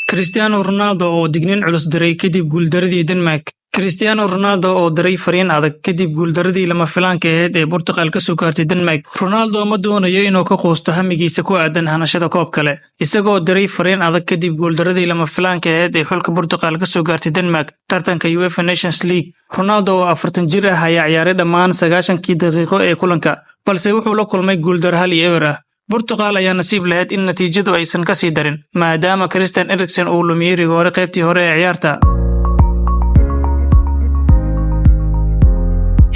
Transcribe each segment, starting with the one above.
Cristiano Ronaldo oo digniin culus diray kadib guuldaradii Denmark. Cristiano Ronaldo oo diray fariin adag kadib guuldaradii lama filaanka ahayd ee Portugal ka soo gaartay Denmark. Ronaldo ma doonayo inuu ka quusto hamigiisa ku aadan hanashada koob kale, isagoo diray fariin adag kadib guuldaradii lama filaanka ahayd ee xulka Portugal ka soo gaartay Denmark tartanka UEFA Nations League. Ronaldo oo 40 jir ah ayaa ciyaaray dhammaan 90 daqiiqo ee kulanka, balse wuxuu la kulmay guuldar 1-0 ah. Portugal ayaa nasiib lahayd in natiijadu aysan ka sii darin, maadaama Christian Eriksen uu lumiyay rigoore qaybtii hore ee ciyaarta.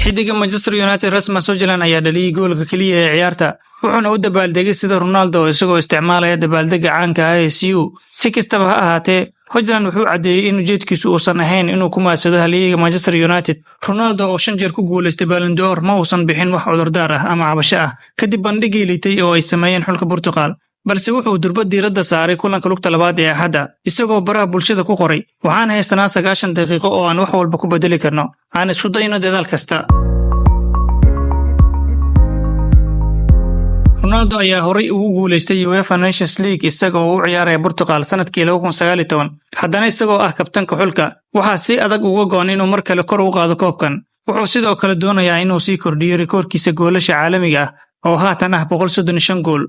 Xidiga Manchester United Rasmus Hojlund ayaa dhaliyay goolka kaliya ee ciyaarta, wuxuuna u dabaaldegay sida Ronaldo isagoo isticmaalaya dabaaldega caanka ah ee CU. Si kastaba ha ahaatee, Hojlund wuxuu cadeeyay in ujeedkiisu uusan ahayn inuu ku maadsado halyeeyga Manchester United. Ronaldo oo 5 jeer ku guuleystay Ballon d'Or ma uusan bixin wax cudurdaar ah ama cabasho ah kadib bandhigii liitay oo ay sameeyeen xulka Portugal, balse wuxuu durba diiradda saaray kulanka lugta labaad ee Axadda, isagoo baraha bulshada ku qoray: "Waxaan haysanaa 90 daqiiqo oo aan wax walba ku bedeli karno. Aan isku dayno dadaal kasta." Ronaldo ayaa horay ugu guuleystay UEFA Nations League isagoo u ciyaaraya Portugal sanadkii 2019, haddana isagoo ah kabtanka xulka, waxaa si adag uga go'an inuu mar kale kor u qaado koobkan. Wuxuu sidoo kale doonayaa inuu sii kordhiyo rikoorkiisa goolasha caalamiga ah oo haatan ah 135 gool.